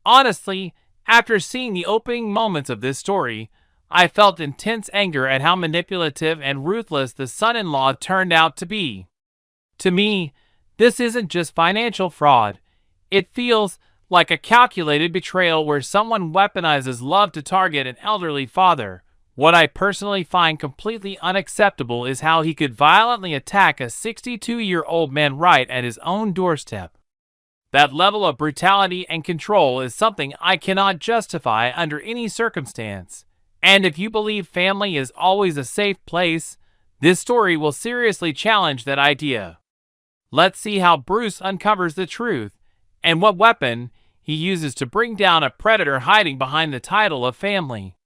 Honestly, after seeing the opening moments of this story, I felt intense anger at how manipulative and ruthless the son-in-law turned out to be. To me, this isn't just financial fraud. It feels like a calculated betrayal where someone weaponizes love to target an elderly father. What I personally find completely unacceptable is how he could violently attack a 62-year-old man right at his own doorstep. That level of brutality and control is something I cannot justify under any circumstance. And if you believe family is always a safe place, this story will seriously challenge that idea. Let's see how Bruce uncovers the truth and what weapon he uses to bring down a predator hiding behind the title of family.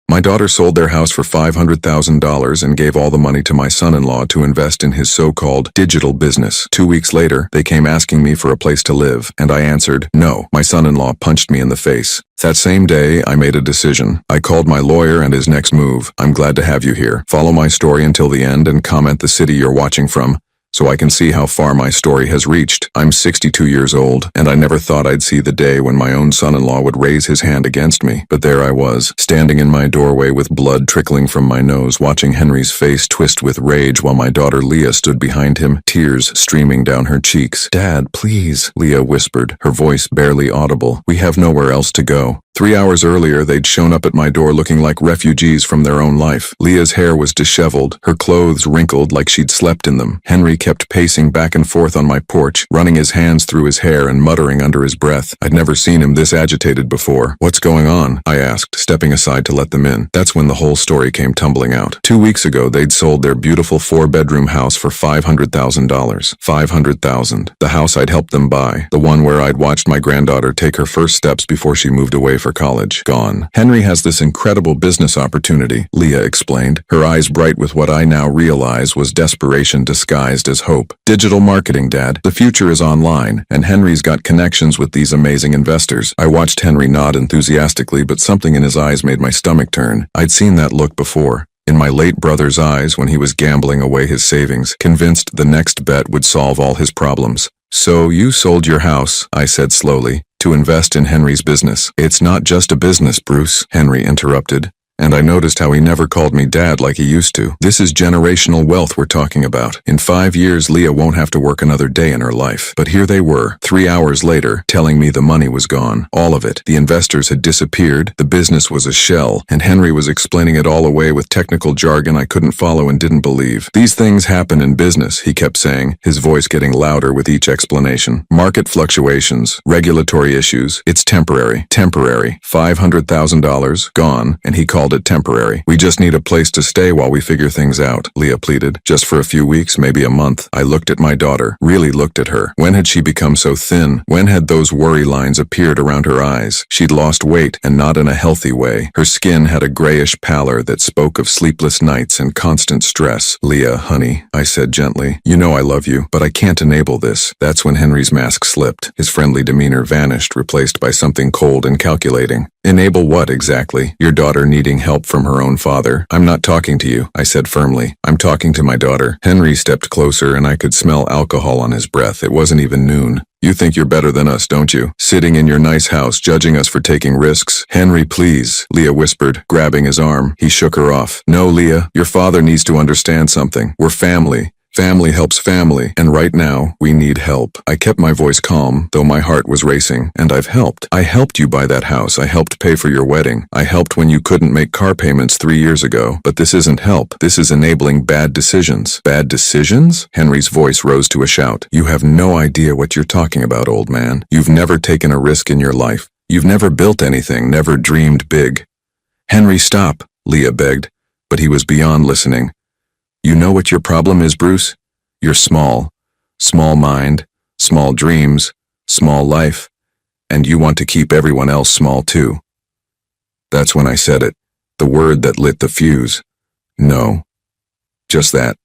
My daughter sold their house for $500,000 and gave all the money to my son-in-law to invest in his so-called digital business. 2 weeks later, they came asking me for a place to live, and I answered, no. My son-in-law punched me in the face. That same day, I made a decision. I called my lawyer and his next move. I'm glad to have you here. Follow my story until the end and comment the city you're watching from, so I can see how far my story has reached. I'm 62 years old, and I never thought I'd see the day when my own son-in-law would raise his hand against me. But there I was, standing in my doorway with blood trickling from my nose, watching Henry's face twist with rage while my daughter Leah stood behind him, tears streaming down her cheeks. "Dad, please," Leah whispered, her voice barely audible. "We have nowhere else to go." 3 hours earlier, they'd shown up at my door looking like refugees from their own life. Leah's hair was disheveled, her clothes wrinkled like she'd slept in them. Henry kept pacing back and forth on my porch, running his hands through his hair and muttering under his breath. I'd never seen him this agitated before. "What's going on?" I asked, stepping aside to let them in. That's when the whole story came tumbling out. 2 weeks ago, they'd sold their beautiful 4-bedroom house for $500,000. $500,000. The house I'd helped them buy. The one where I'd watched my granddaughter take her first steps before she moved away for college. Gone. Henry has this incredible business opportunity, Leah explained, her eyes bright with what I now realize was desperation disguised as hope. "Digital marketing, Dad. The future is online, and Henry's got connections with these amazing investors." I watched Henry nod enthusiastically, but something in his eyes made my stomach turn. I'd seen that look before. In my late brother's eyes when he was gambling away his savings, convinced the next bet would solve all his problems. "So you sold your house," I said slowly, "to invest in Henry's business." "It's not just a business, Bruce," Henry interrupted. And I noticed how he never called me Dad like he used to. "This is generational wealth we're talking about. In 5 years, Leah won't have to work another day in her life." But here they were, 3 hours later, telling me the money was gone. All of it. The investors had disappeared, the business was a shell, and Henry was explaining it all away with technical jargon I couldn't follow and didn't believe. "These things happen in business," he kept saying, his voice getting louder with each explanation. "Market fluctuations, regulatory issues. It's temporary. Temporary. $500,000 gone, and he called it temporary. We just need a place to stay while we figure things out," Leah pleaded. "Just for a few weeks, maybe a month." I looked at my daughter, really looked at her. When had she become so thin? When had those worry lines appeared around her eyes? She'd lost weight, and not in a healthy way. Her skin had a grayish pallor that spoke of sleepless nights and constant stress. "Leah, honey," I said gently, "you know I love you, but I can't enable this." That's when Henry's mask slipped. His friendly demeanor vanished, replaced by something cold and calculating. "Enable what exactly? Your daughter needing help from her own father?" "I'm not talking to you," I said firmly. "I'm talking to my daughter." Henry stepped closer and I could smell alcohol on his breath. It wasn't even noon. "You think you're better than us, don't you? Sitting in your nice house judging us for taking risks." "Henry, please," Leah whispered, grabbing his arm. He shook her off. "No, Leah, your father needs to understand something. We're family. Family helps family, and right now, we need help." I kept my voice calm, though my heart was racing. "And I've helped. I helped you buy that house. I helped pay for your wedding. I helped when you couldn't make car payments 3 years ago. But this isn't help. This is enabling bad decisions." "Bad decisions?" Henry's voice rose to a shout. "You have no idea what you're talking about, old man. You've never taken a risk in your life. You've never built anything, never dreamed big." "Henry, stop," Leah begged, but he was beyond listening. "You know what your problem is, Bruce? You're small. Small mind, small dreams, small life, and you want to keep everyone else small too." That's when I said it, the word that lit the fuse. "No." Just that.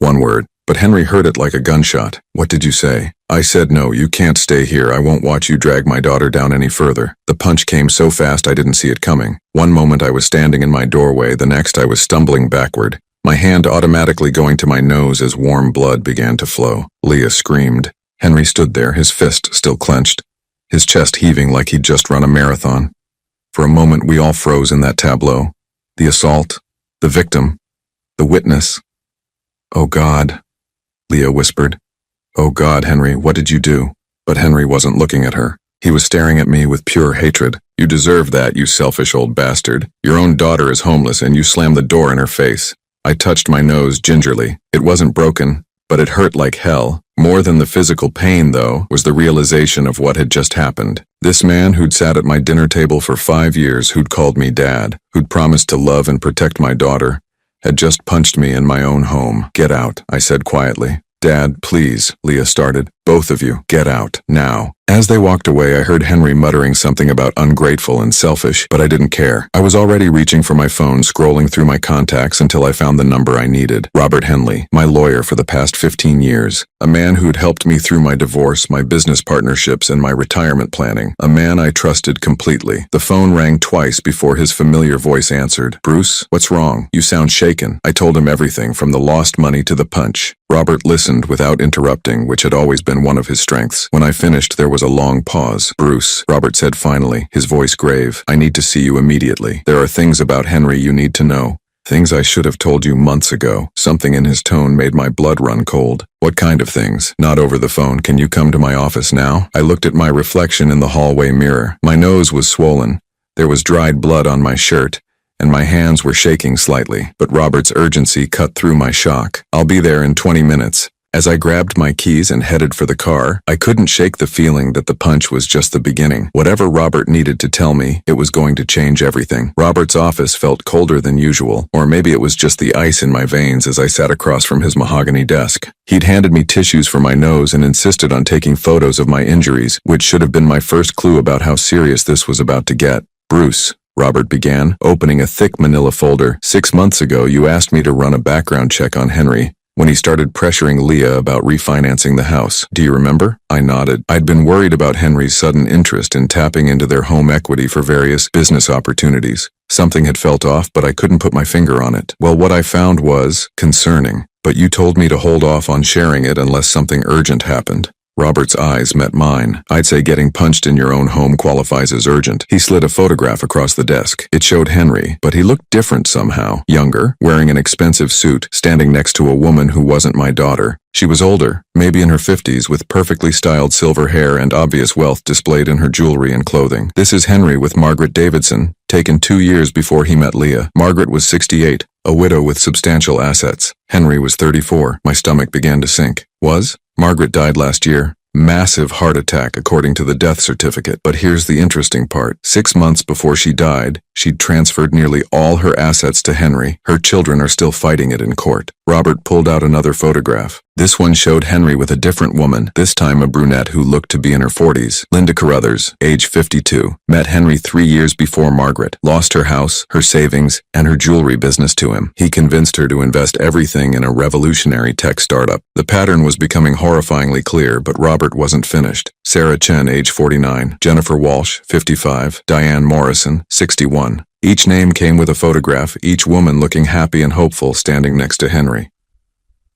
One word. But Henry heard it like a gunshot. "What did you say?" I said, "No, you can't stay here. I won't watch you drag my daughter down any further." The punch came so fast I didn't see it coming. One moment I was standing in my doorway, the next I was stumbling backward, my hand automatically going to my nose as warm blood began to flow. Leah screamed. Henry stood there, his fist still clenched, his chest heaving like he'd just run a marathon. For a moment, we all froze in that tableau. The assault, the victim, the witness. "Oh God," Leah whispered. "Oh God, Henry, what did you do?" But Henry wasn't looking at her. He was staring at me with pure hatred. "You deserve that, you selfish old bastard. Your own daughter is homeless and you slammed the door in her face." I touched my nose gingerly. It wasn't broken, but it hurt like hell. More than the physical pain, though, was the realization of what had just happened. This man who'd sat at my dinner table for 5 years, who'd called me dad, who'd promised to love and protect my daughter, had just punched me in my own home. "Get out," I said quietly. "Dad, please," Leah started. "Both of you, get out, now." As they walked away, I heard Henry muttering something about ungrateful and selfish, but I didn't care. I was already reaching for my phone, scrolling through my contacts until I found the number I needed. Robert Henley, my lawyer for the past 15 years. A man who'd helped me through my divorce, my business partnerships, and my retirement planning. A man I trusted completely. The phone rang twice before his familiar voice answered. "Bruce, what's wrong? You sound shaken." I told him everything, from the lost money to the punch. Robert listened without interrupting, which had always been one of his strengths. When I finished, there was a long pause. "Bruce," Robert said finally, his voice grave, "I need to see you immediately. There are things about Henry you need to know. Things I should have told you months ago." Something in his tone made my blood run cold. "What kind of things?" "Not over the phone. Can you come to my office now?" I looked at my reflection in the hallway mirror. My nose was swollen. There was dried blood on my shirt, and my hands were shaking slightly. But Robert's urgency cut through my shock. "I'll be there in 20 minutes. As I grabbed my keys and headed for the car, I couldn't shake the feeling that the punch was just the beginning. Whatever Robert needed to tell me, it was going to change everything. Robert's office felt colder than usual, or maybe it was just the ice in my veins as I sat across from his mahogany desk. He'd handed me tissues for my nose and insisted on taking photos of my injuries, which should have been my first clue about how serious this was about to get. "Bruce," Robert began, opening a thick manila folder. "6 months ago, you asked me to run a background check on Henry when he started pressuring Leah about refinancing the house. Do you remember?" I nodded. I'd been worried about Henry's sudden interest in tapping into their home equity for various business opportunities. Something had felt off, but I couldn't put my finger on it. "Well, what I found was concerning, but you told me to hold off on sharing it unless something urgent happened." Robert's eyes met mine. "I'd say getting punched in your own home qualifies as urgent." He slid a photograph across the desk. It showed Henry, but he looked different somehow. Younger, wearing an expensive suit, standing next to a woman who wasn't my daughter. She was older, maybe in her 50s, with perfectly styled silver hair and obvious wealth displayed in her jewelry and clothing. "This is Henry with Margaret Davidson, taken 2 years before he met Leah." Margaret was 68, a widow with substantial assets. Henry was 34. My stomach began to sink. Was? Margaret died last year. Massive heart attack, according to the death certificate. But here's the interesting part. 6 months before she died, she'd transferred nearly all her assets to Henry. Her children are still fighting it in court. Robert pulled out another photograph. This one showed Henry with a different woman, this time a brunette who looked to be in her 40s. Linda Carruthers, age 52, met Henry 3 years before Margaret, lost her house, her savings, and her jewelry business to him. He convinced her to invest everything in a revolutionary tech startup. The pattern was becoming horrifyingly clear, but Robert wasn't finished. Sarah Chen, age 49, Jennifer Walsh, 55, Diane Morrison, 61. Each name came with a photograph, each woman looking happy and hopeful standing next to Henry.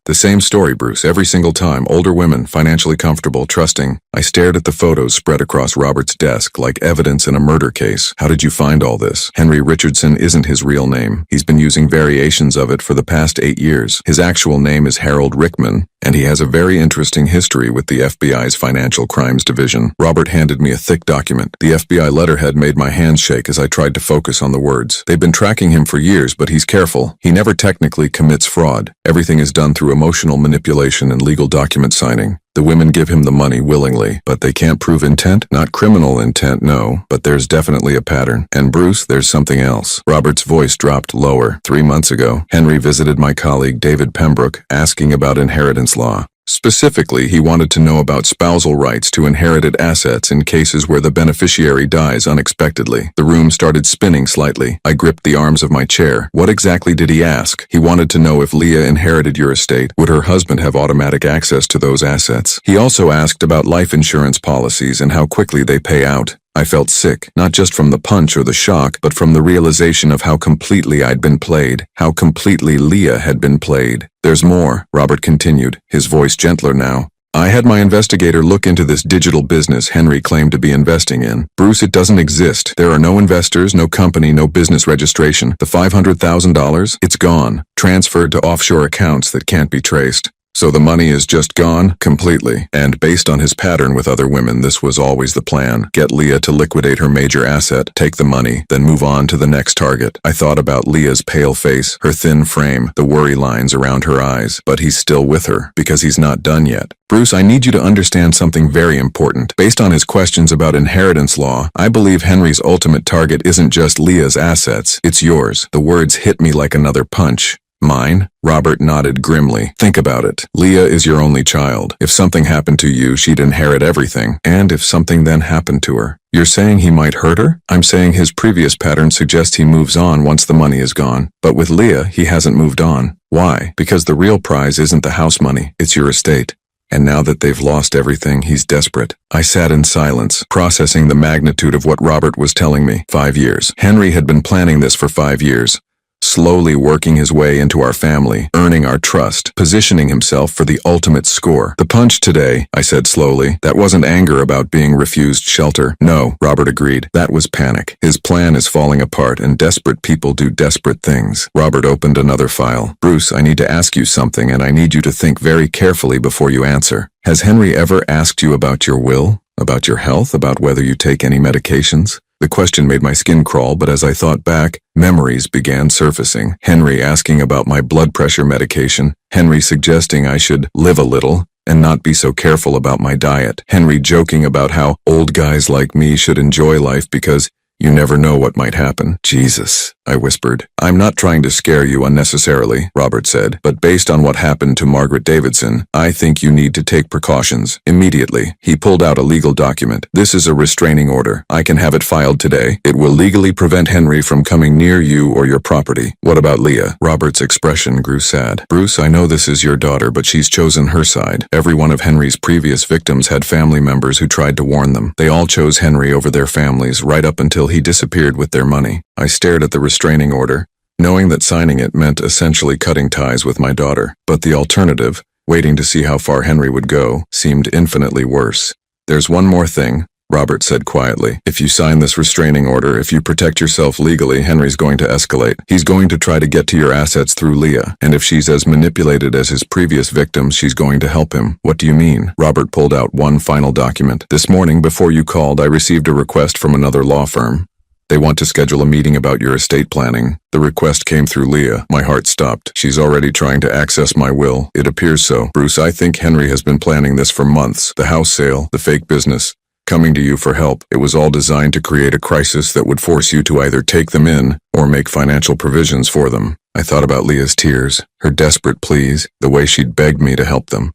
The same story, Bruce, every single time. Older women, financially comfortable, trusting. I stared at the photos spread across Robert's desk like evidence in a murder case. "How did you find all this?" Henry Richardson isn't his real name. He's been using variations of it for the past 8 years. His actual name is Harold Rickman, and he has a very interesting history with the FBI's Financial Crimes Division. Robert handed me a thick document. The FBI letterhead made my hands shake as I tried to focus on the words. They've been tracking him for years, but he's careful. He never technically commits fraud. Everything is done through emotional manipulation and legal document signing. The women give him the money willingly, but they can't prove intent. Not criminal intent, no, but there's definitely a pattern. And Bruce, there's something else. Robert's voice dropped lower. 3 months ago, Henry visited my colleague David Pembroke, asking about inheritance law. Specifically, he wanted to know about spousal rights to inherited assets in cases where the beneficiary dies unexpectedly. The room started spinning slightly. I gripped the arms of my chair. What exactly did he ask? He wanted to know if Leah inherited your estate, would her husband have automatic access to those assets? He also asked about life insurance policies and how quickly they pay out. I felt sick, not just from the punch or the shock, but from the realization of how completely I'd been played, how completely Leah had been played. "There's more," Robert continued, his voice gentler now. I had my investigator look into this digital business Henry claimed to be investing in. Bruce, it doesn't exist. There are no investors, no company, no business registration. The $500,000, it's gone. Transferred to offshore accounts that can't be traced. So the money is just gone completely. And based on his pattern with other women, this was always the plan. Get Leah to liquidate her major asset, take the money, then move on to the next target. I thought about Leah's pale face, her thin frame, the worry lines around her eyes. But he's still with her, because he's not done yet. Bruce, I need you to understand something very important. Based on his questions about inheritance law, I believe Henry's ultimate target isn't just Leah's assets, it's yours. The words hit me like another punch. Mine? Robert nodded grimly. Think about it. Leah is your only child. If something happened to you, she'd inherit everything. And if something then happened to her, you're saying he might hurt her? I'm saying his previous pattern suggests he moves on once the money is gone. But with Leah, he hasn't moved on. Why? Because the real prize isn't the house money, it's your estate. And now that they've lost everything, he's desperate. I sat in silence, processing the magnitude of what Robert was telling me. 5 years. Henry had been planning this for 5 years. Slowly working his way into our family, earning our trust, positioning himself for the ultimate score. The punch today, I said slowly, that wasn't anger about being refused shelter. No, Robert agreed. That was panic. His plan is falling apart and desperate people do desperate things. Robert opened another file. Bruce, I need to ask you something and I need you to think very carefully before you answer. Has Henry ever asked you about your will? About your health? About whether you take any medications? The question made my skin crawl, but as I thought back, memories began surfacing. Henry asking about my blood pressure medication. Henry suggesting I should live a little and not be so careful about my diet. Henry joking about how old guys like me should enjoy life because you never know what might happen. Jesus, I whispered. I'm not trying to scare you unnecessarily, Robert said, but based on what happened to Margaret Davidson, I think you need to take precautions. Immediately, he pulled out a legal document. This is a restraining order. I can have it filed today. It will legally prevent Henry from coming near you or your property. What about Leah? Robert's expression grew sad. Bruce, I know this is your daughter, but she's chosen her side. Every one of Henry's previous victims had family members who tried to warn them. They all chose Henry over their families right up until he disappeared with their money. I stared at the restraining order, knowing that signing it meant essentially cutting ties with my daughter. But the alternative, waiting to see how far Henry would go, seemed infinitely worse. There's one more thing, Robert said quietly. If you sign this restraining order, if you protect yourself legally, Henry's going to escalate. He's going to try to get to your assets through Leah. And if she's as manipulated as his previous victims, she's going to help him. What do you mean? Robert pulled out one final document. This morning, before you called, I received a request from another law firm. They want to schedule a meeting about your estate planning. The request came through Leah. My heart stopped. She's already trying to access my will. It appears so. Bruce, I think Henry has been planning this for months. The house sale, the fake business, coming to you for help. It was all designed to create a crisis that would force you to either take them in or make financial provisions for them. I thought about Leah's tears, her desperate pleas, the way she'd begged me to help them.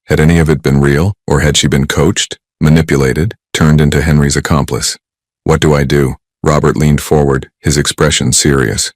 Had any of it been real, or had she been coached, manipulated, turned into Henry's accomplice? What do I do? Robert leaned forward, his expression serious.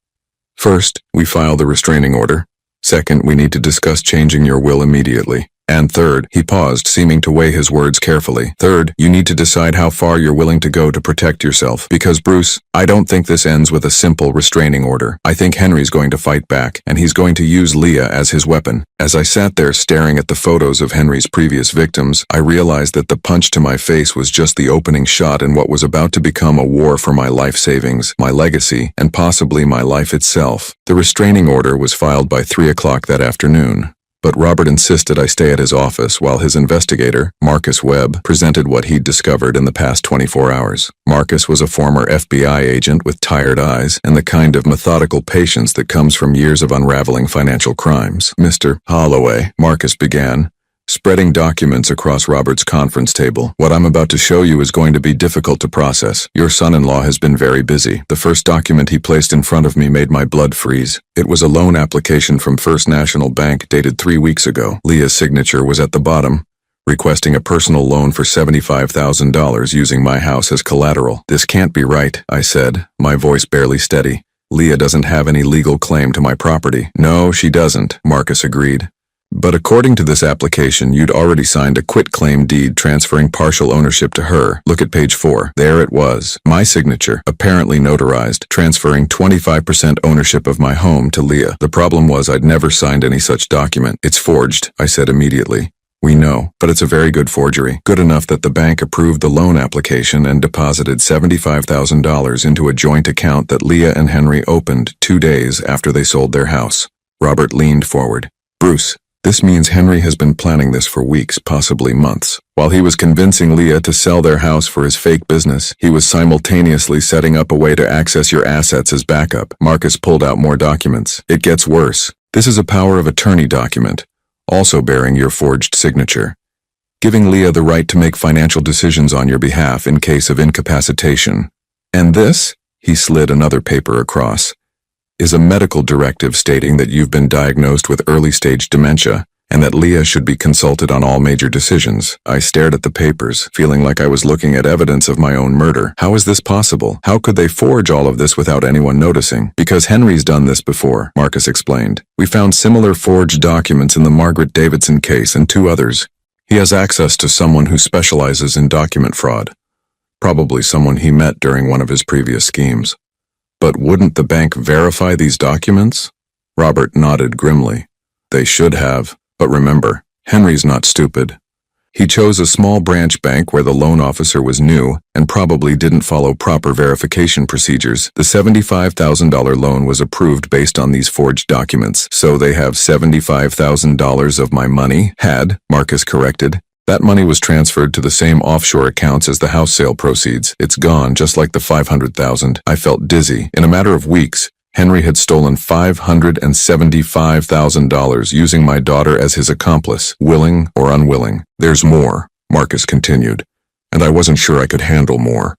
First, we file the restraining order. Second, we need to discuss changing your will immediately. And third, he paused, seeming to weigh his words carefully. Third, you need to decide how far you're willing to go to protect yourself. Because, Bruce, I don't think this ends with a simple restraining order. I think Henry's going to fight back, and he's going to use Leah as his weapon. As I sat there staring at the photos of Henry's previous victims, I realized that the punch to my face was just the opening shot in what was about to become a war for my life savings, my legacy, and possibly my life itself. The restraining order was filed by 3 o'clock that afternoon. But Robert insisted I stay at his office while his investigator, Marcus Webb, presented what he'd discovered in the past 24 hours. Marcus was a former FBI agent with tired eyes and the kind of methodical patience that comes from years of unraveling financial crimes. Mr. Holloway, Marcus began, spreading documents across Robert's conference table. What I'm about to show you is going to be difficult to process. Your son-in-law has been very busy. The first document he placed in front of me made my blood freeze. It was a loan application from First National Bank dated 3 weeks ago. Leah's signature was at the bottom, requesting a personal loan for $75,000 using my house as collateral. This can't be right, I said, my voice barely steady. Leah doesn't have any legal claim to my property. No, she doesn't, Marcus agreed. But according to this application, you'd already signed a quitclaim deed transferring partial ownership to her. Look at page 4. There it was. My signature, apparently notarized, transferring 25% ownership of my home to Leah. The problem was I'd never signed any such document. It's forged, I said immediately. We know, but it's a very good forgery. Good enough that the bank approved the loan application and deposited $75,000 into a joint account that Leah and Henry opened 2 days after they sold their house. Robert leaned forward. Bruce, this means Henry has been planning this for weeks, possibly months. While he was convincing Leah to sell their house for his fake business, he was simultaneously setting up a way to access your assets as backup. Marcus pulled out more documents. It gets worse. This is a power of attorney document, also bearing your forged signature, giving Leah the right to make financial decisions on your behalf in case of incapacitation. And this, he slid another paper across, is a medical directive stating that you've been diagnosed with early-stage dementia and that Leah should be consulted on all major decisions. I stared at the papers, feeling like I was looking at evidence of my own murder. How is this possible? How could they forge all of this without anyone noticing? Because Henry's done this before, Marcus explained. We found similar forged documents in the Margaret Davidson case and 2 others. He has access to someone who specializes in document fraud. Probably someone he met during one of his previous schemes. But wouldn't the bank verify these documents? Robert nodded grimly. They should have. But remember, Henry's not stupid. He chose a small branch bank where the loan officer was new and probably didn't follow proper verification procedures. The $75,000 loan was approved based on these forged documents. So they have $75,000 of my money? Had, Marcus corrected. That money was transferred to the same offshore accounts as the house sale proceeds. It's gone, just like the $500,000. I felt dizzy. In a matter of weeks, Henry had stolen $575,000 using my daughter as his accomplice, willing or unwilling. There's more, Marcus continued, and I wasn't sure I could handle more.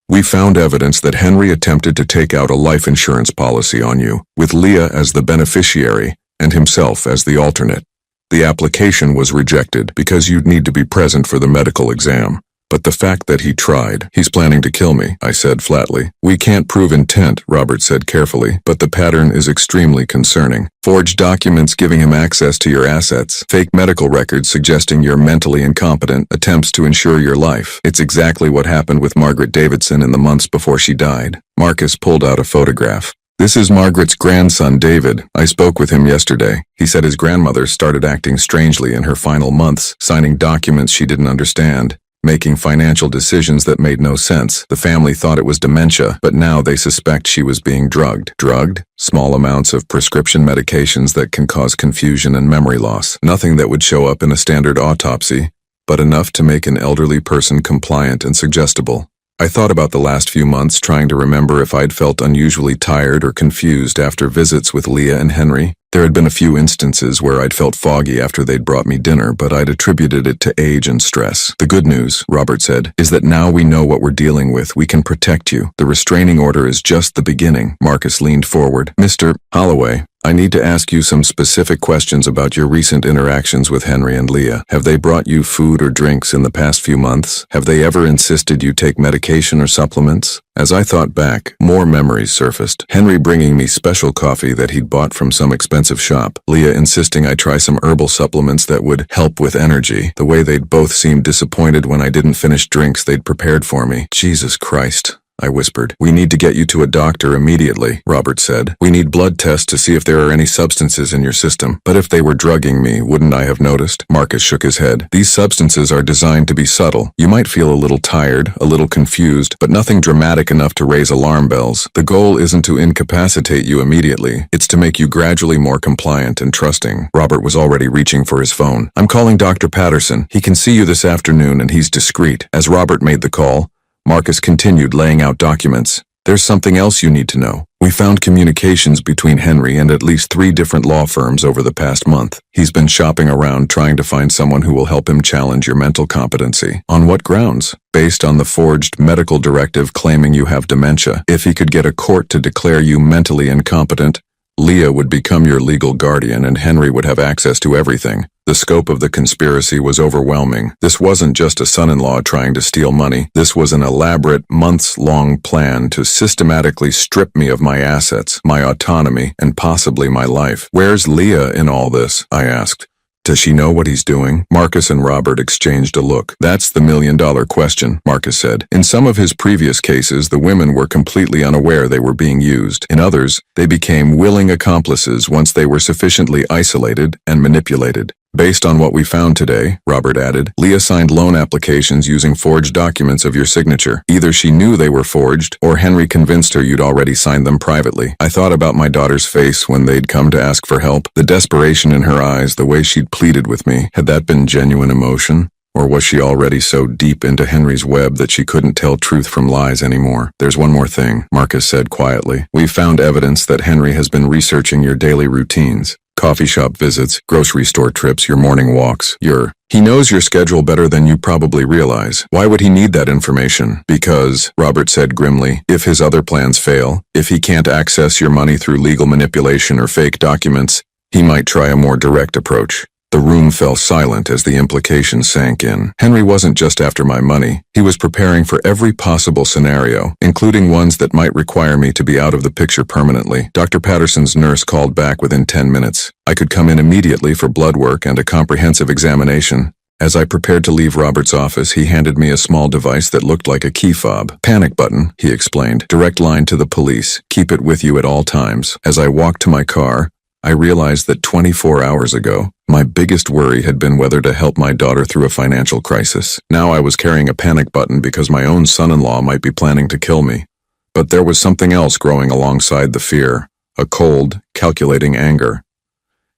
We found evidence that Henry attempted to take out a life insurance policy on you, with Leah as the beneficiary and himself as the alternate. The application was rejected because you'd need to be present for the medical exam. But the fact that he tried, he's planning to kill me, I said flatly. We can't prove intent, Robert said carefully, but the pattern is extremely concerning. Forged documents giving him access to your assets, fake medical records suggesting you're mentally incompetent, attempts to ensure your life. It's exactly what happened with Margaret Davidson in the months before she died. Marcus pulled out a photograph. This is Margaret's grandson, David. I spoke with him yesterday. He said his grandmother started acting strangely in her final months, signing documents she didn't understand, making financial decisions that made no sense. The family thought it was dementia, but now they suspect she was being drugged. Drugged? Small amounts of prescription medications that can cause confusion and memory loss. Nothing that would show up in a standard autopsy, but enough to make an elderly person compliant and suggestible. I thought about the last few months, trying to remember if I'd felt unusually tired or confused after visits with Leah and Henry. There had been a few instances where I'd felt foggy after they'd brought me dinner, but I'd attributed it to age and stress. The good news, Robert said, is that now we know what we're dealing with. We can protect you. The restraining order is just the beginning. Marcus leaned forward. Mr. Holloway, I need to ask you some specific questions about your recent interactions with Henry and Leah. Have they brought you food or drinks in the past few months? Have they ever insisted you take medication or supplements? As I thought back, more memories surfaced. Henry bringing me special coffee that he'd bought from some expensive shop. Leah insisting I try some herbal supplements that would help with energy. The way they'd both seemed disappointed when I didn't finish drinks they'd prepared for me. Jesus Christ, I whispered. We need to get you to a doctor immediately, Robert said. We need blood tests to see if there are any substances in your system. But if they were drugging me, wouldn't I have noticed? Marcus shook his head. These substances are designed to be subtle. You might feel a little tired, a little confused, but nothing dramatic enough to raise alarm bells. The goal isn't to incapacitate you immediately. It's to make you gradually more compliant and trusting. Robert was already reaching for his phone. I'm calling Dr. Patterson. He can see you this afternoon and he's discreet. As Robert made the call, Marcus continued laying out documents. There's something else you need to know. We found communications between Henry and at least 3 different law firms over the past month. He's been shopping around trying to find someone who will help him challenge your mental competency. On what grounds? Based on the forged medical directive claiming you have dementia. If he could get a court to declare you mentally incompetent, Leah would become your legal guardian and Henry would have access to everything. The scope of the conspiracy was overwhelming. This wasn't just a son-in-law trying to steal money. This was an elaborate, months-long plan to systematically strip me of my assets, my autonomy, and possibly my life. Where's Leah in all this? I asked. Does she know what he's doing? Marcus and Robert exchanged a look. That's the million-dollar question, Marcus said. In some of his previous cases, the women were completely unaware they were being used. In others, they became willing accomplices once they were sufficiently isolated and manipulated. Based on what we found today, Robert added, Leah signed loan applications using forged documents of your signature. Either she knew they were forged, or Henry convinced her you'd already signed them privately. I thought about my daughter's face when they'd come to ask for help, the desperation in her eyes, the way she'd pleaded with me. Had that been genuine emotion? Or was she already so deep into Henry's web that she couldn't tell truth from lies anymore? There's one more thing, Marcus said quietly. We've found evidence that Henry has been researching your daily routines. Coffee shop visits, grocery store trips, your morning walks, He knows your schedule better than you probably realize. Why would he need that information? Because, Robert said grimly, if his other plans fail, if he can't access your money through legal manipulation or fake documents, he might try a more direct approach. The room fell silent as the implication sank in. Henry wasn't just after my money. He was preparing for every possible scenario, including ones that might require me to be out of the picture permanently. Dr. Patterson's nurse called back within 10 minutes. I could come in immediately for blood work and a comprehensive examination. As I prepared to leave Robert's office, he handed me a small device that looked like a key fob. Panic button, he explained. Direct line to the police. Keep it with you at all times. As I walked to my car, I realized that 24 hours ago, my biggest worry had been whether to help my daughter through a financial crisis. Now I was carrying a panic button because my own son-in-law might be planning to kill me. But there was something else growing alongside the fear, a cold, calculating anger.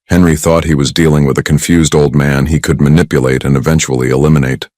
Henry thought he was dealing with a confused old man he could manipulate and eventually eliminate.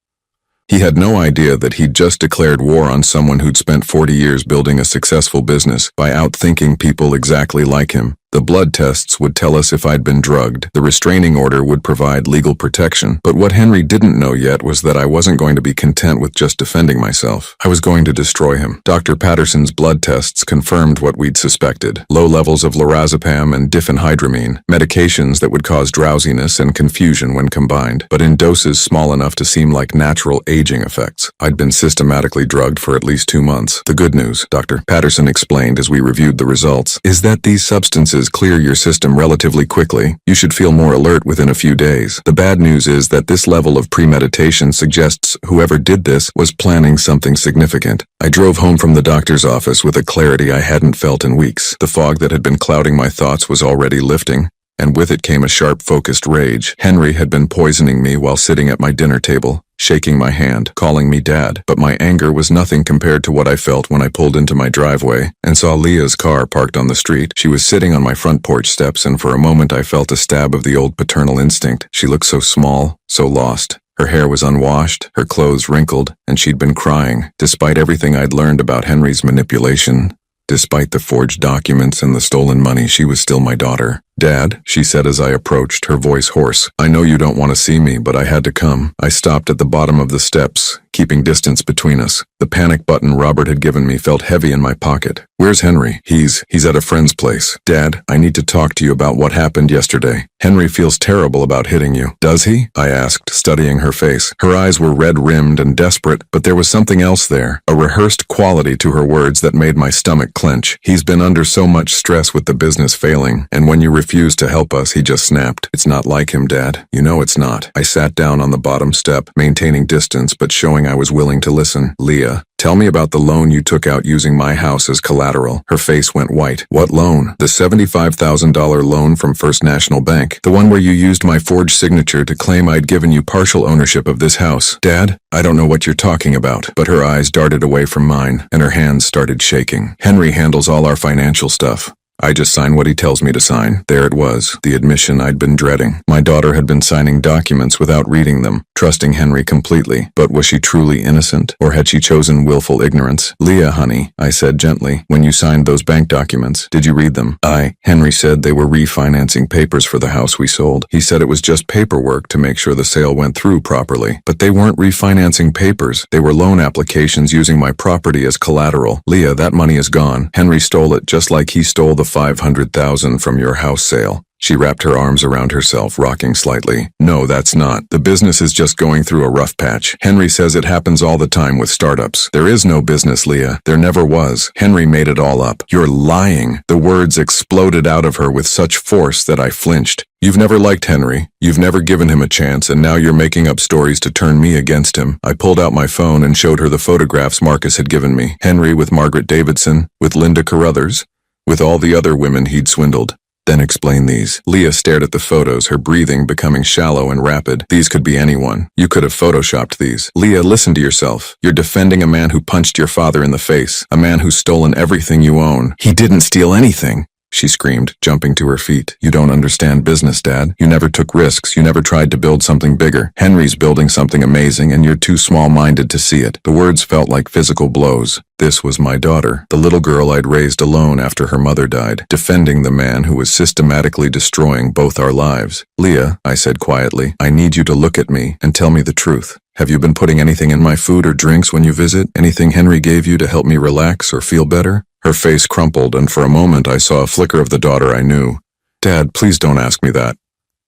He had no idea that he'd just declared war on someone who'd spent 40 years building a successful business by outthinking people exactly like him. The blood tests would tell us if I'd been drugged. The restraining order would provide legal protection. But what Henry didn't know yet was that I wasn't going to be content with just defending myself. I was going to destroy him. Dr. Patterson's blood tests confirmed what we'd suspected. Low levels of lorazepam and diphenhydramine, medications that would cause drowsiness and confusion when combined, but in doses small enough to seem like natural aging effects. I'd been systematically drugged for at least 2 months. The good news, Dr. Patterson explained as we reviewed the results, is that these substances clear your system relatively quickly. You should feel more alert within a few days. The bad news is that this level of premeditation suggests whoever did this was planning something significant. I drove home from the doctor's office with a clarity I hadn't felt in weeks. The fog that had been clouding my thoughts was already lifting, and with it came a sharp, focused rage. Henry had been poisoning me while sitting at my dinner table, shaking my hand, calling me Dad, but my anger was nothing compared to what I felt when I pulled into my driveway and saw Leah's car parked on the street. She was sitting on my front porch steps, and for a moment I felt a stab of the old paternal instinct. She looked so small, so lost. Her hair was unwashed, her clothes wrinkled, and she'd been crying. Despite everything I'd learned about Henry's manipulation, despite the forged documents and the stolen money, she was still my daughter. Dad, she said as I approached, her voice hoarse. I know you don't want to see me, but I had to come. I stopped at the bottom of the steps, keeping distance between us. The panic button Robert had given me felt heavy in my pocket. Where's Henry? He's at a friend's place. Dad, I need to talk to you about what happened yesterday. Henry feels terrible about hitting you. Does he? I asked, studying her face. Her eyes were red-rimmed and desperate, but there was something else there, a rehearsed quality to her words that made my stomach clench. He's been under so much stress with the business failing, and when you refused to help us, he just snapped. It's not like him, Dad. You know it's not. I sat down on the bottom step, maintaining distance but showing I was willing to listen. Leah, tell me about the loan you took out using my house as collateral. Her face went white. What loan? The $75,000 loan from First National Bank. The one where you used my forged signature to claim I'd given you partial ownership of this house. Dad, I don't know what you're talking about. But her eyes darted away from mine, and her hands started shaking. Henry handles all our financial stuff. I just sign what he tells me to sign. There it was, the admission I'd been dreading. My daughter had been signing documents without reading them, trusting Henry completely. But was she truly innocent, or had she chosen willful ignorance? Leah, honey, I said gently, when you signed those bank documents, did you read them? Henry said they were refinancing papers for the house we sold. He said it was just paperwork to make sure the sale went through properly. But they weren't refinancing papers. They were loan applications using my property as collateral. Leah, that money is gone. Henry stole it just like he stole the $500,000 from your house sale. She wrapped her arms around herself, rocking slightly. No, that's not. The business is just going through a rough patch. Henry says it happens all the time with startups. There is no business, Leah. There never was. Henry made it all up. You're lying. The words exploded out of her with such force that I flinched. You've never liked Henry. You've never given him a chance, and now you're making up stories to turn me against him. I pulled out my phone and showed her the photographs Marcus had given me. Henry with Margaret Davidson, with Linda Carruthers, with all the other women he'd swindled. Then explain these. Leah stared at the photos, her breathing becoming shallow and rapid. These could be anyone. You could have photoshopped these. Leah, listen to yourself. You're defending a man who punched your father in the face, a man who's stolen everything you own. He didn't steal anything, she screamed, jumping to her feet. You don't understand business, Dad. You never took risks. You never tried to build something bigger. Henry's building something amazing, and you're too small-minded to see it. The words felt like physical blows. This was my daughter, the little girl I'd raised alone after her mother died, defending the man who was systematically destroying both our lives. Leah, I said quietly, I need you to look at me and tell me the truth. Have you been putting anything in my food or drinks when you visit? Anything Henry gave you to help me relax or feel better? Her face crumpled, and for a moment I saw a flicker of the daughter I knew. Dad, please don't ask me that.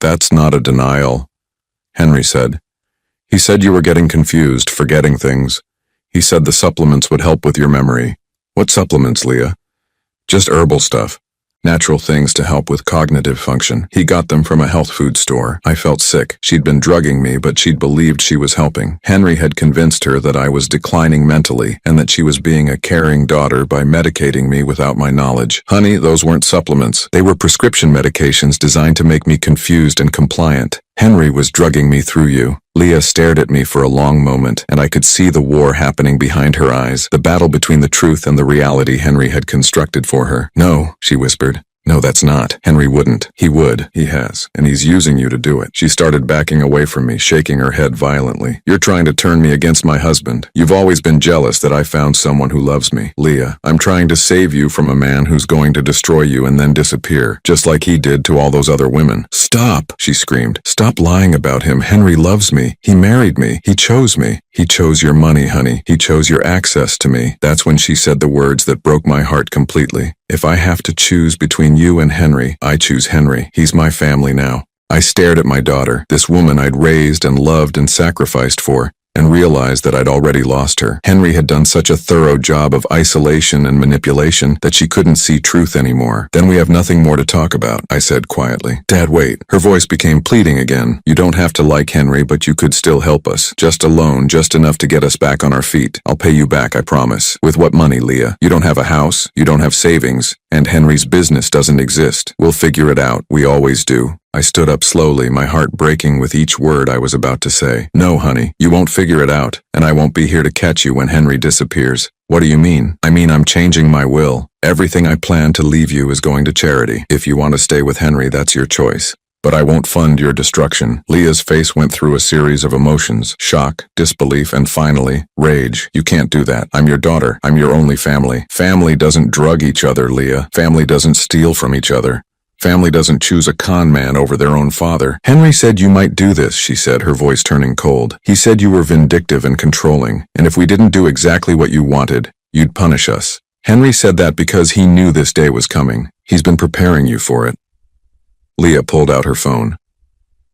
That's not a denial, Henry said. He said you were getting confused, forgetting things. He said the supplements would help with your memory. What supplements, Leah? Just herbal stuff. Natural things to help with cognitive function. He got them from a health food store. I felt sick. She'd been drugging me, but she'd believed she was helping. Henry had convinced her that I was declining mentally and that she was being a caring daughter by medicating me without my knowledge. Honey, those weren't supplements. They were prescription medications designed to make me confused and compliant. Henry was drugging me through you. Leah stared at me for a long moment, and I could see the war happening behind her eyes, the battle between the truth and the reality Henry had constructed for her. No, she whispered. No, that's not. Henry wouldn't. He would. He has. And he's using you to do it. She started backing away from me, shaking her head violently. You're trying to turn me against my husband. You've always been jealous that I found someone who loves me. Leah, I'm trying to save you from a man who's going to destroy you and then disappear, just like he did to all those other women. Stop, she screamed. Stop lying about him. Henry loves me. He married me. He chose me. He chose your money, honey. He chose your access to me. That's when she said the words that broke my heart completely. If I have to choose between you and Henry, I choose Henry. He's my family now. I stared at my daughter, this woman I'd raised and loved and sacrificed for, and realized that I'd already lost her. Henry had done such a thorough job of isolation and manipulation that she couldn't see truth anymore. Then we have nothing more to talk about, I said quietly. Dad, wait. Her voice became pleading again. You don't have to like Henry, but you could still help us. Just a loan, just enough to get us back on our feet. I'll pay you back, I promise. With what money, Leah? You don't have a house, you don't have savings, and Henry's business doesn't exist. We'll figure it out. We always do. I stood up slowly, my heart breaking with each word I was about to say. No, honey, you won't figure it out, and I won't be here to catch you when Henry disappears. What do you mean? I mean I'm changing my will. Everything I plan to leave you is going to charity. If you want to stay with Henry, that's your choice. But I won't fund your destruction. Leah's face went through a series of emotions, shock, disbelief, and finally, rage. You can't do that. I'm your daughter. I'm your only family. Family doesn't drug each other, Leah. Family doesn't steal from each other. Family doesn't choose a con man over their own father. Henry said you might do this, she said, her voice turning cold. He said you were vindictive and controlling, and if we didn't do exactly what you wanted, you'd punish us. Henry said that because he knew this day was coming. He's been preparing you for it. Leah pulled out her phone.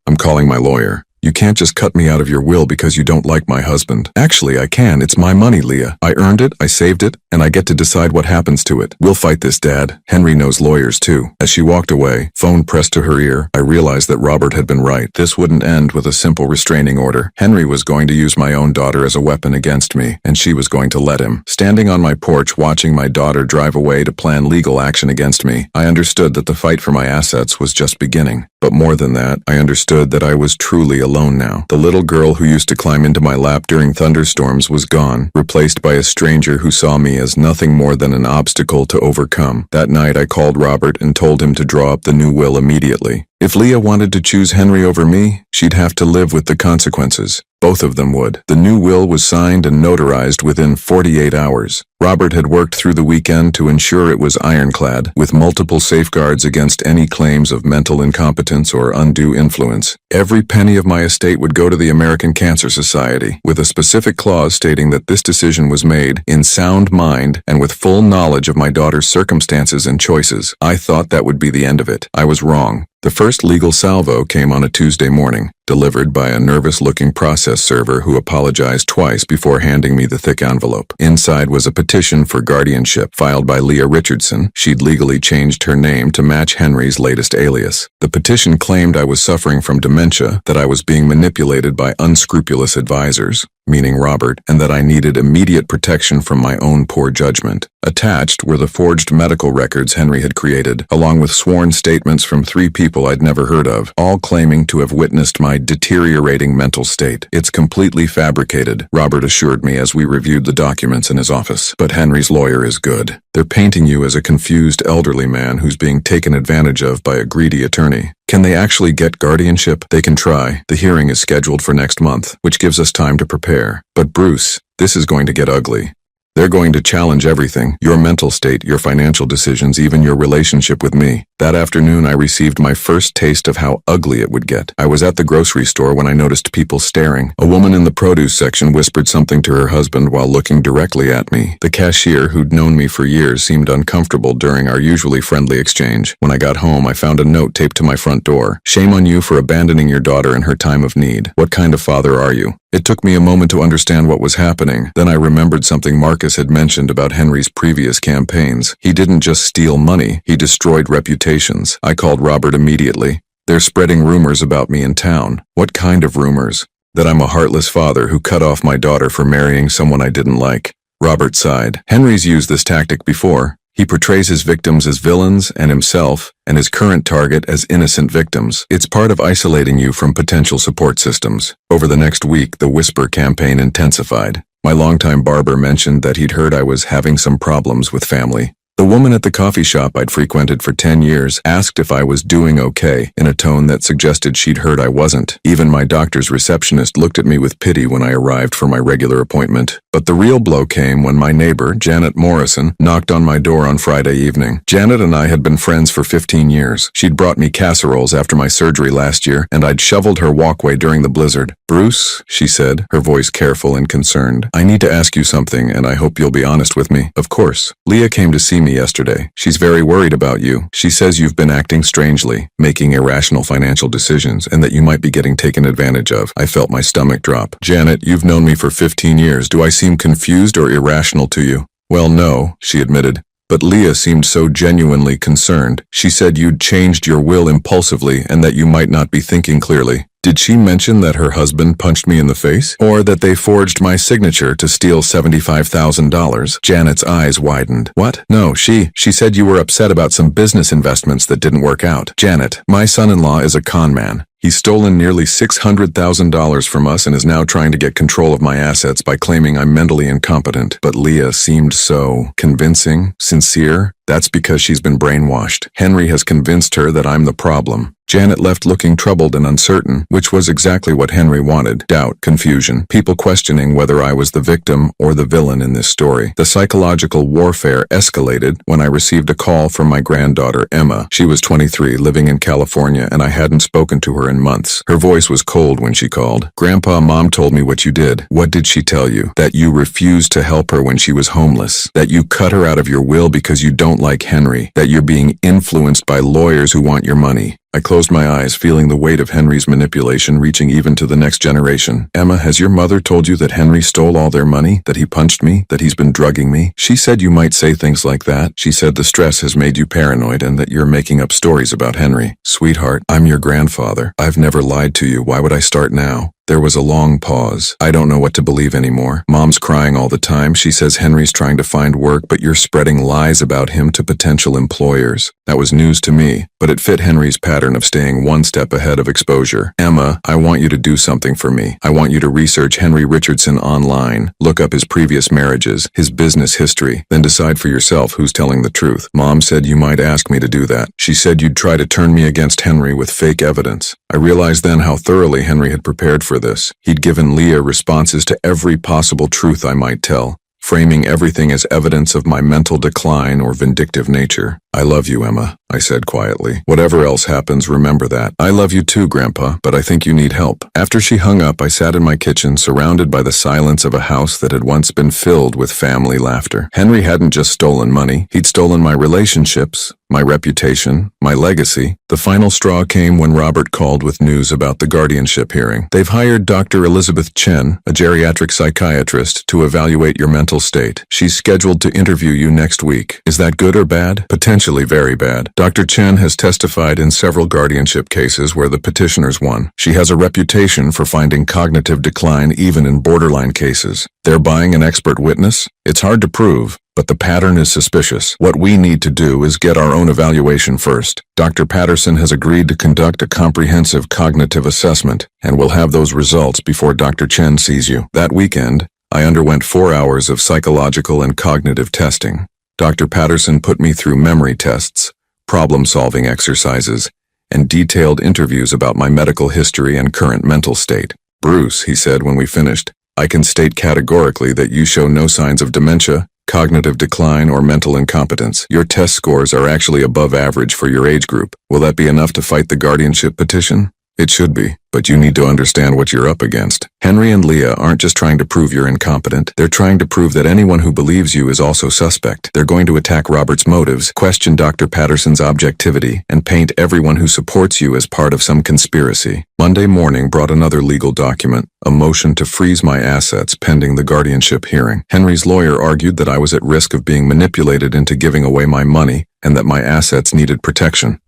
I'm calling my lawyer. You can't just cut me out of your will because you don't like my husband. Actually, I can. It's my money, Leah. I earned it, I saved it, and I get to decide what happens to it. We'll fight this, Dad. Henry knows lawyers, too. As she walked away, phone pressed to her ear, I realized that Robert had been right. This wouldn't end with a simple restraining order. Henry was going to use my own daughter as a weapon against me, and she was going to let him. Standing on my porch watching my daughter drive away to plan legal action against me, I understood that the fight for my assets was just beginning. But more than that, I understood that I was truly alone now. The little girl who used to climb into my lap during thunderstorms was gone, replaced by a stranger who saw me as nothing more than an obstacle to overcome. That night I called Robert and told him to draw up the new will immediately. If Leah wanted to choose Henry over me, she'd have to live with the consequences. Both of them would. The new will was signed and notarized within 48 hours. Robert had worked through the weekend to ensure it was ironclad, with multiple safeguards against any claims of mental incompetence or undue influence. Every penny of my estate would go to the American Cancer Society, with a specific clause stating that this decision was made in sound mind and with full knowledge of my daughter's circumstances and choices. I thought that would be the end of it. I was wrong. The first legal salvo came on a Tuesday morning, delivered by a nervous-looking process server who apologized twice before handing me the thick envelope. Inside was a petition for guardianship filed by Leah Richardson. She'd legally changed her name to match Henry's latest alias. The petition claimed I was suffering from dementia, that I was being manipulated by unscrupulous advisors. meaning Robert, and that I needed immediate protection from my own poor judgment. Attached were the forged medical records Henry had created, along with sworn statements from 3 people I'd never heard of, all claiming to have witnessed my deteriorating mental state. "It's completely fabricated," Robert assured me as we reviewed the documents in his office. "But Henry's lawyer is good. They're painting you as a confused elderly man who's being taken advantage of by a greedy attorney. Can they actually get guardianship? They can try. The hearing is scheduled for next month, which gives us time to prepare. But Bruce, this is going to get ugly. They're going to challenge everything, your mental state, your financial decisions, even your relationship with me." That afternoon, I received my first taste of how ugly it would get. I was at the grocery store when I noticed people staring. A woman in the produce section whispered something to her husband while looking directly at me. The cashier, who'd known me for years, seemed uncomfortable during our usually friendly exchange. When I got home, I found a note taped to my front door. "Shame on you for abandoning your daughter in her time of need. What kind of father are you?" It took me a moment to understand what was happening. Then I remembered something Marcus had mentioned about Henry's previous campaigns. He didn't just steal money, he destroyed reputations. I called Robert immediately. "They're spreading rumors about me in town." "What kind of rumors?" "That I'm a heartless father who cut off my daughter for marrying someone I didn't like." Robert sighed. "Henry's used this tactic before. He portrays his victims as villains and himself, and his current target as innocent victims. It's part of isolating you from potential support systems." Over the next week, the whisper campaign intensified. My longtime barber mentioned that he'd heard I was having some problems with family. The woman at the coffee shop I'd frequented for 10 years asked if I was doing okay, in a tone that suggested she'd heard I wasn't. Even my doctor's receptionist looked at me with pity when I arrived for my regular appointment. But the real blow came when my neighbor, Janet Morrison, knocked on my door on Friday evening. Janet and I had been friends for 15 years. She'd brought me casseroles after my surgery last year, and I'd shoveled her walkway during the blizzard. "Bruce," she said, her voice careful and concerned, "I need to ask you something, and I hope you'll be honest with me." "Of course." "Leah came to see me yesterday. She's very worried about you. She says you've been acting strangely, making irrational financial decisions, and that you might be getting taken advantage of." I felt my stomach drop. "Janet, you've known me for 15 years. Do I seem confused or irrational to you?" "Well, no," she admitted. "But Leah seemed so genuinely concerned. She said you'd changed your will impulsively and that you might not be thinking clearly." "Did she mention that her husband punched me in the face? Or that they forged my signature to steal $75,000? Janet's eyes widened. "What? No, she said you were upset about some business investments that didn't work out." "Janet, my son-in-law is a con man. He's stolen nearly $600,000 from us and is now trying to get control of my assets by claiming I'm mentally incompetent." But Leah seemed so convincing, sincere. "That's because she's been brainwashed. Henry has convinced her that I'm the problem." Janet left looking troubled and uncertain, which was exactly what Henry wanted. Doubt, confusion, people questioning whether I was the victim or the villain in this story. The psychological warfare escalated when I received a call from my granddaughter, Emma. She was 23, living in California, and I hadn't spoken to her in months. Her voice was cold when she called. "Grandpa, Mom told me what you did." "What did she tell you?" "That you refused to help her when she was homeless. That you cut her out of your will because you don't like Henry. That you're being influenced by lawyers who want your money." I closed my eyes, feeling the weight of Henry's manipulation reaching even to the next generation. "Emma, has your mother told you that Henry stole all their money? That he punched me? That he's been drugging me?" "She said you might say things like that. She said the stress has made you paranoid and that you're making up stories about Henry." "Sweetheart, I'm your grandfather. I've never lied to you. Why would I start now?" There was a long pause. "I don't know what to believe anymore. Mom's crying all the time. She says Henry's trying to find work, but you're spreading lies about him to potential employers." That was news to me, but it fit Henry's pattern of staying one step ahead of exposure. "Emma, I want you to do something for me. I want you to research Henry Richardson online, look up his previous marriages, his business history, then decide for yourself who's telling the truth. Mom said you might ask me to do that. She said you'd try to turn me against Henry with fake evidence." I realized then how thoroughly Henry had prepared for this. He'd given Leah responses to every possible truth I might tell, framing everything as evidence of my mental decline or vindictive nature. "I love you, Emma," I said quietly. "Whatever else happens, remember that." "I love you too, Grandpa, but I think you need help." After she hung up, I sat in my kitchen, surrounded by the silence of a house that had once been filled with family laughter. Henry hadn't just stolen money. He'd stolen my relationships, my reputation, my legacy. The final straw came when Robert called with news about the guardianship hearing. "They've hired Dr. Elizabeth Chen, a geriatric psychiatrist, to evaluate your mental state. She's scheduled to interview you next week." "Is that good or bad?" "Potentially very bad. Dr. Chen has testified in several guardianship cases where the petitioners won. She has a reputation for finding cognitive decline even in borderline cases. They're buying an expert witness? It's hard to prove, but the pattern is suspicious. What we need to do is get our own evaluation first. Dr. Patterson has agreed to conduct a comprehensive cognitive assessment, and we'll have those results before Dr. Chen sees you. That weekend, I underwent 4 hours of psychological and cognitive testing. Dr. Patterson put me through memory tests, problem-solving exercises, and detailed interviews about my medical history and current mental state. "Bruce," he said when we finished, "I can state categorically that you show no signs of dementia, cognitive decline, or mental incompetence. Your test scores are actually above average for your age group. Will that be enough to fight the guardianship petition?" "It should be, but you need to understand what you're up against. Henry and Leah aren't just trying to prove you're incompetent. They're trying to prove that anyone who believes you is also suspect. They're going to attack Robert's motives, question Dr. Patterson's objectivity, and paint everyone who supports you as part of some conspiracy." Monday morning brought another legal document, a motion to freeze my assets pending the guardianship hearing. Henry's lawyer argued that I was at risk of being manipulated into giving away my money and that my assets needed protection.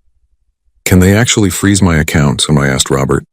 "Can they actually freeze my accounts?" I asked Robert.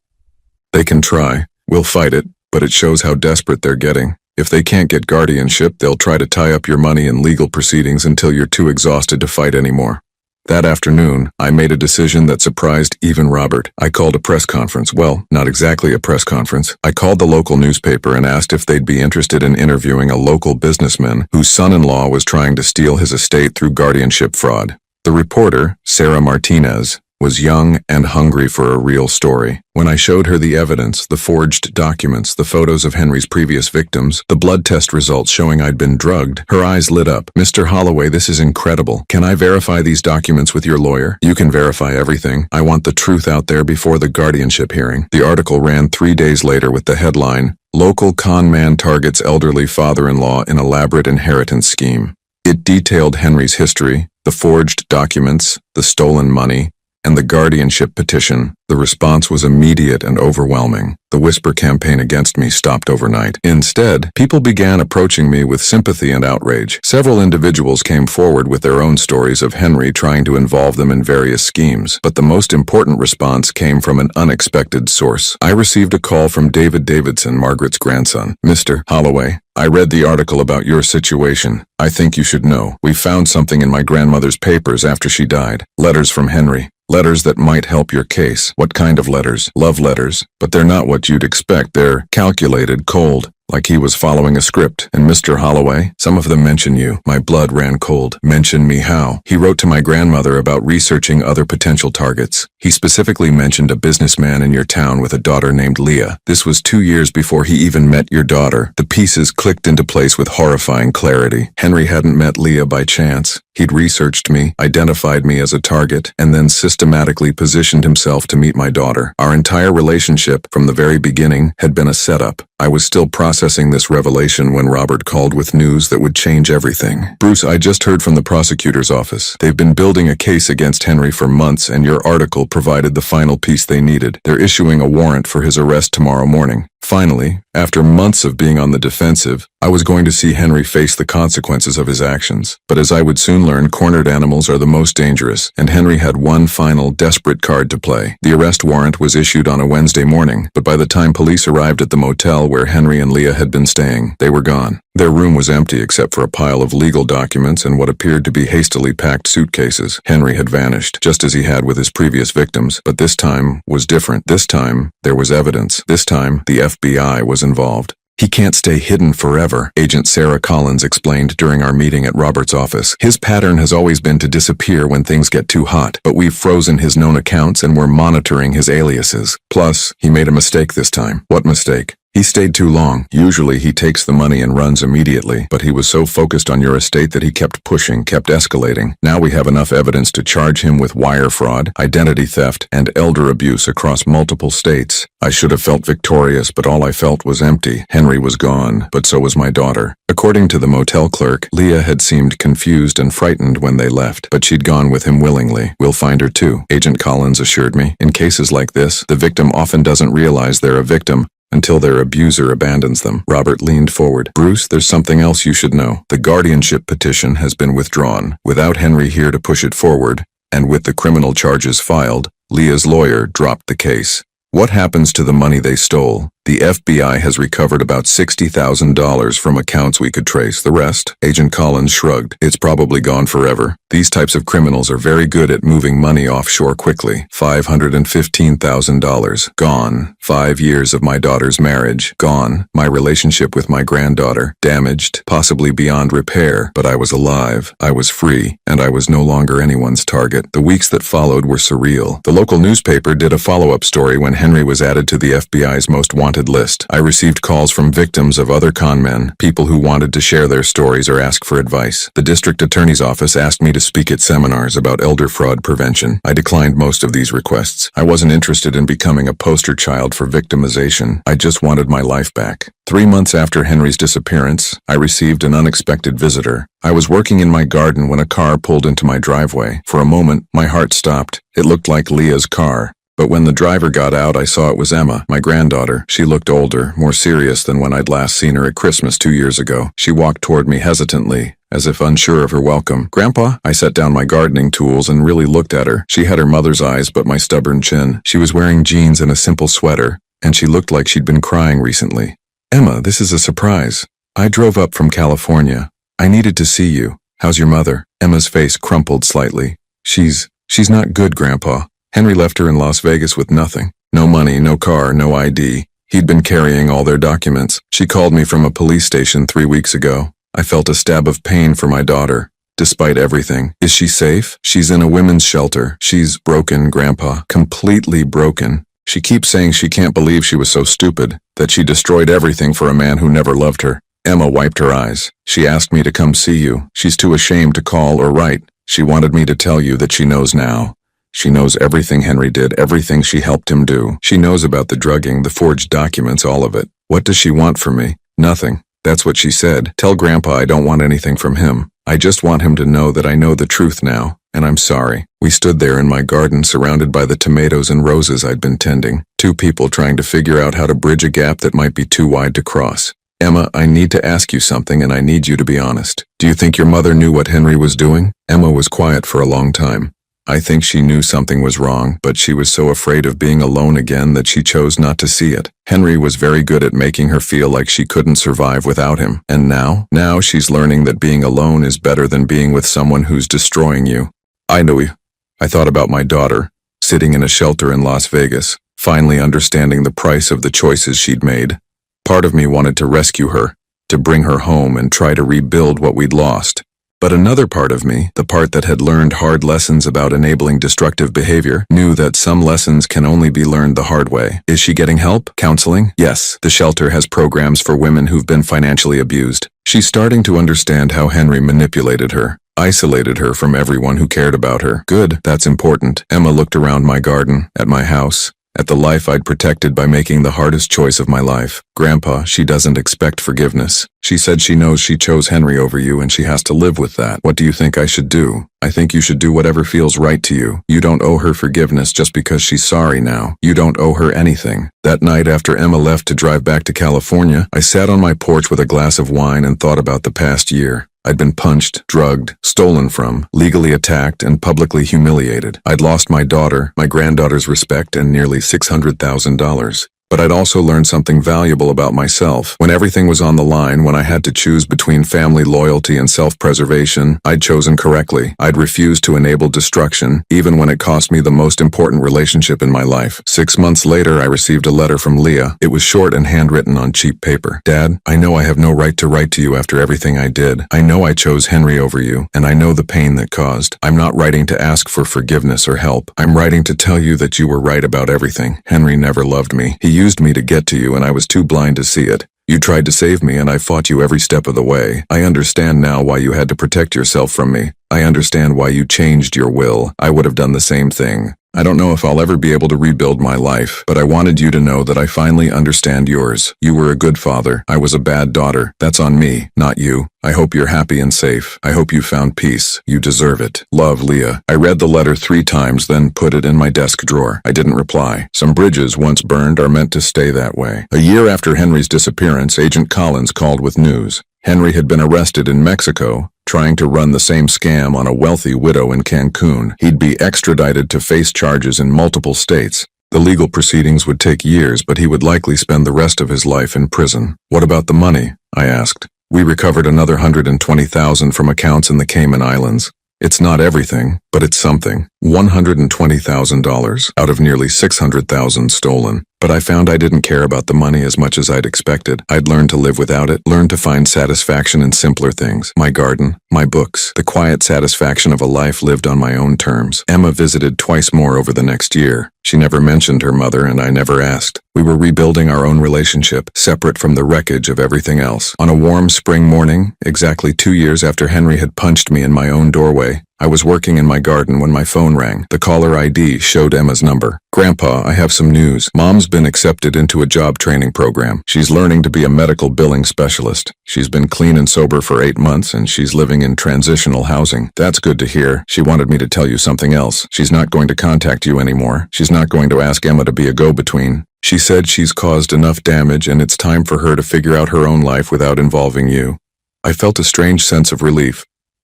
"They can try. We'll fight it, but it shows how desperate they're getting. If they can't get guardianship, they'll try to tie up your money in legal proceedings until you're too exhausted to fight anymore." That afternoon, I made a decision that surprised even Robert. I called a press conference. Well, not exactly a press conference. I called the local newspaper and asked if they'd be interested in interviewing a local businessman whose son-in-law was trying to steal his estate through guardianship fraud. The reporter, Sarah Martinez, was young and hungry for a real story. When I showed her the evidence, the forged documents, the photos of Henry's previous victims, the blood test results showing I'd been drugged, her eyes lit up. "Mr. Holloway, this is incredible. Can I verify these documents with your lawyer?" "You can verify everything. I want the truth out there before the guardianship hearing." The article ran 3 days later with the headline, "Local con man targets elderly father-in-law in elaborate inheritance scheme." It detailed Henry's history, the forged documents, the stolen money, and the guardianship petition. The response was immediate and overwhelming. The whisper campaign against me stopped overnight. Instead, people began approaching me with sympathy and outrage. Several individuals came forward with their own stories of Henry trying to involve them in various schemes, but the most important response came from an unexpected source. I received a call from David Davidson, Margaret's grandson. "Mr. Holloway, I read the article about your situation. I think you should know. We found something in my grandmother's papers after she died. Letters from Henry. Letters that might help your case." "What kind of letters?" "Love letters. But they're not what you'd expect. They're calculated, cold, like he was following a script. And Mr. Holloway, some of them mention you." My blood ran cold. "Mention me how?" "He wrote to my grandmother about researching other potential targets. He specifically mentioned a businessman in your town with a daughter named Leah. This was 2 years before he even met your daughter." The pieces clicked into place with horrifying clarity. Henry hadn't met Leah by chance. He'd researched me, identified me as a target, and then systematically positioned himself to meet my daughter. Our entire relationship, from the very beginning, had been a setup. I was still processing this revelation when Robert called with news that would change everything. "Bruce, I just heard from the prosecutor's office. They've been building a case against Henry for months, and your article provided the final piece they needed. They're issuing a warrant for his arrest tomorrow morning." Finally, after months of being on the defensive, I was going to see Henry face the consequences of his actions. But as I would soon learn, cornered animals are the most dangerous, and Henry had one final, desperate card to play. The arrest warrant was issued on a Wednesday morning, but by the time police arrived at the motel where Henry and Leah had been staying, they were gone. Their room was empty except for a pile of legal documents and what appeared to be hastily packed suitcases. Henry had vanished, just as he had with his previous victims, but this time was different. This time, there was evidence. This time, the FBI was involved. "He can't stay hidden forever," Agent Sarah Collins explained during our meeting at Robert's office. "His pattern has always been to disappear when things get too hot, but we've frozen his known accounts and we're monitoring his aliases. Plus, he made a mistake this time." "What mistake?" "He stayed too long. Usually he takes the money and runs immediately, but he was so focused on your estate that he kept pushing, kept escalating. Now we have enough evidence to charge him with wire fraud, identity theft, and elder abuse across multiple states. I should have felt victorious, but all I felt was empty. Henry was gone, but so was my daughter." According to the motel clerk, Leah had seemed confused and frightened when they left, but she'd gone with him willingly. "We'll find her too," Agent Collins assured me. "In cases like this, the victim often doesn't realize they're a victim until their abuser abandons them." Robert leaned forward. "Bruce, there's something else you should know. The guardianship petition has been withdrawn. Without Henry here to push it forward, And with the criminal charges filed, Leah's lawyer dropped the case. What happens to the money they stole? The FBI has recovered about $60,000 from accounts we could trace. The rest? Agent Collins shrugged. It's probably gone forever. These types of criminals are very good at moving money offshore quickly. $515,000. Gone. 5 years of my daughter's marriage. Gone. My relationship with my granddaughter. Damaged. Possibly beyond repair. But I was alive. I was free. And I was no longer anyone's target. The weeks that followed were surreal. The local newspaper did a follow-up story when Henry was added to the FBI's most wanted list. I received calls from victims of other con men, people who wanted to share their stories or ask for advice. The district attorney's office asked me to speak at seminars about elder fraud prevention. I declined most of these requests. I wasn't interested in becoming a poster child for victimization. I just wanted my life back. 3 months after Henry's disappearance, I received an unexpected visitor. I was working in my garden when a car pulled into my driveway. For a moment, my heart stopped. It looked like Leah's car. But when the driver got out, I saw it was Emma, my granddaughter. She looked older, more serious than when I'd last seen her at Christmas 2 years ago. She walked toward me hesitantly, as if unsure of her welcome. "Grandpa?" I set down my gardening tools and really looked at her. She had her mother's eyes but my stubborn chin. She was wearing jeans and a simple sweater, and she looked like she'd been crying recently. "Emma, this is a surprise. I drove up from California. I needed to see you. How's your mother?" Emma's face crumpled slightly. She's not good, Grandpa. Henry left her in Las Vegas with nothing. No money, no car, no ID. He'd been carrying all their documents. She called me from a police station 3 weeks ago. I felt a stab of pain for my daughter. Despite everything. Is she safe? She's in a women's shelter. She's broken, Grandpa. Completely broken. She keeps saying she can't believe she was so stupid, that she destroyed everything for a man who never loved her. Emma wiped her eyes. She asked me to come see you. She's too ashamed to call or write. She wanted me to tell you that she knows now. She knows everything Henry did, everything she helped him do. She knows about the drugging, the forged documents, all of it. What does she want from me? Nothing. That's what she said. Tell Grandpa I don't want anything from him. I just want him to know that I know the truth now, and I'm sorry. We stood there in my garden surrounded by the tomatoes and roses I'd been tending. 2 people trying to figure out how to bridge a gap that might be too wide to cross. Emma, I need to ask you something and I need you to be honest. Do you think your mother knew what Henry was doing? Emma was quiet for a long time. I think she knew something was wrong, but she was so afraid of being alone again that she chose not to see it. Henry was very good at making her feel like she couldn't survive without him. And now she's learning that being alone is better than being with someone who's destroying you. I knew you. I thought about my daughter, sitting in a shelter in Las Vegas, finally understanding the price of the choices she'd made. Part of me wanted to rescue her, to bring her home and try to rebuild what we'd lost. But another part of me, the part that had learned hard lessons about enabling destructive behavior, knew that some lessons can only be learned the hard way. Is she getting help? Counseling? Yes, the shelter has programs for women who've been financially abused. She's starting to understand how Henry manipulated her, isolated her from everyone who cared about her. Good, that's important. Emma looked around my garden, at my house, at the life I'd protected by making the hardest choice of my life. Grandpa, she doesn't expect forgiveness. She said she knows she chose Henry over you and she has to live with that. What do you think I should do? I think you should do whatever feels right to you. You don't owe her forgiveness just because she's sorry now. You don't owe her anything. That night after Emma left to drive back to California, I sat on my porch with a glass of wine and thought about the past year. I'd been punched, drugged, stolen from, legally attacked, and publicly humiliated. I'd lost my daughter, my granddaughter's respect, and nearly $600,000. But I'd also learned something valuable about myself. When everything was on the line, when I had to choose between family loyalty and self-preservation, I'd chosen correctly. I'd refused to enable destruction, even when it cost me the most important relationship in my life. 6 months later, I received a letter from Leah. It was short and handwritten on cheap paper. Dad, I know I have no right to write to you after everything I did. I know I chose Henry over you, and I know the pain that caused. I'm not writing to ask for forgiveness or help. I'm writing to tell you that you were right about everything. Henry never loved me. He used me to get to you and I was too blind to see it. You tried to save me and I fought you every step of the way. I understand now why you had to protect yourself from me. I understand why you changed your will. I would have done the same thing. I don't know if I'll ever be able to rebuild my life, but I wanted you to know that I finally understand yours. You were a good father. I was a bad daughter. That's on me, not you. I hope you're happy and safe. I hope you found peace. You deserve it. Love, Leah. I read the letter 3 times, then put it in my desk drawer. I didn't reply. Some bridges once burned are meant to stay that way. A year after Henry's disappearance, Agent Collins called with news. Henry had been arrested in Mexico, trying to run the same scam on a wealthy widow in Cancun. He'd be extradited to face charges in multiple states. The legal proceedings would take years, but he would likely spend the rest of his life in prison. What about the money? I asked. We recovered another $120,000 from accounts in the Cayman Islands. It's not everything, but it's something. $120,000 out of nearly $600,000 stolen. But I found I didn't care about the money as much as I'd expected. I'd learned to live without it, learned to find satisfaction in simpler things. My garden, my books, the quiet satisfaction of a life lived on my own terms. Emma visited twice more over the next year. She never mentioned her mother, and I never asked. We were rebuilding our own relationship, separate from the wreckage of everything else. On a warm spring morning, exactly 2 years after Henry had punched me in my own doorway, I was working in my garden when my phone rang. The caller ID showed Emma's number. "Grandpa, I have some news. Mom's been accepted into a job training program. She's learning to be a medical billing specialist. She's been clean and sober for 8 months, and she's living in transitional housing." "That's good to hear. She wanted me to tell you something else. She's not going to contact you anymore. She's not going to ask Emma to be a go-between. She said she's caused enough damage and it's time for her to figure out her own life without involving you." I felt a strange sense of relief.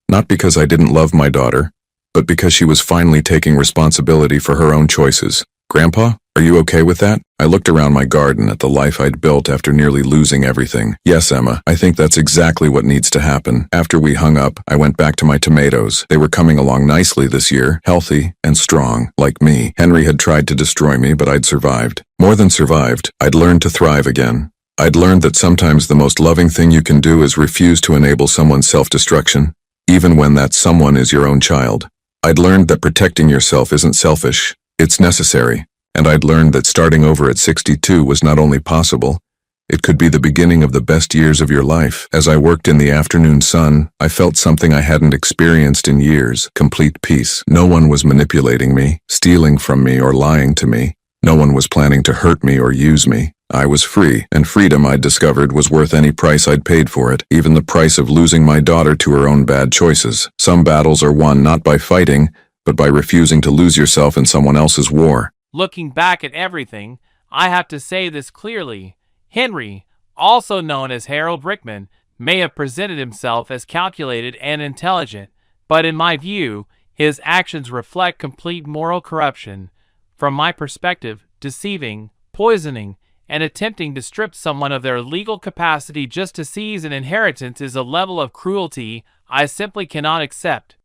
Not because I didn't love my daughter, but because she was finally taking responsibility for her own choices. "Grandpa, are you okay with that?" I looked around my garden at the life I'd built after nearly losing everything. "Yes, Emma, I think that's exactly what needs to happen." After we hung up, I went back to my tomatoes. They were coming along nicely this year, healthy and strong, like me. Henry had tried to destroy me, but I'd survived. More than survived, I'd learned to thrive again. I'd learned that sometimes the most loving thing you can do is refuse to enable someone's self-destruction, even when that someone is your own child. I'd learned that protecting yourself isn't selfish, it's necessary. And I'd learned that starting over at 62 was not only possible, it could be the beginning of the best years of your life. As I worked in the afternoon sun, I felt something I hadn't experienced in years: complete peace. No one was manipulating me, stealing from me, or lying to me. No one was planning to hurt me or use me. I was free, and freedom, I'd discovered, was worth any price I'd paid for it, even the price of losing my daughter to her own bad choices. Some battles are won not by fighting, but by refusing to lose yourself in someone else's war. Looking back at everything, I have to say this clearly. Henry, also known as Harold Rickman, may have presented himself as calculated and intelligent, but in my view, his actions reflect complete moral corruption. From my perspective, deceiving, poisoning, and attempting to strip someone of their legal capacity just to seize an inheritance is a level of cruelty I simply cannot accept.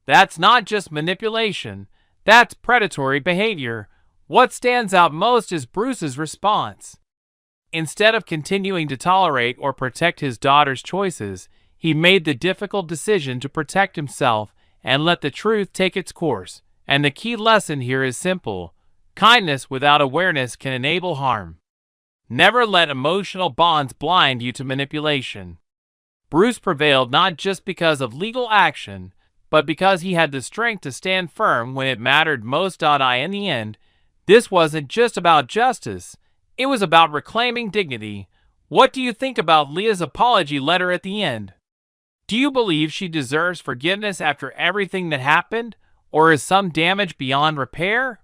That's not just manipulation, that's predatory behavior. What stands out most is Bruce's response. Instead of continuing to tolerate or protect his daughter's choices, he made the difficult decision to protect himself and let the truth take its course. And the key lesson here is simple: kindness without awareness can enable harm. Never let emotional bonds blind you to manipulation. Bruce prevailed not just because of legal action, but because he had the strength to stand firm when it mattered most. In the end, this wasn't just about justice, it was about reclaiming dignity. What do you think about Leah's apology letter at the end? Do you believe she deserves forgiveness after everything that happened, or is some damage beyond repair?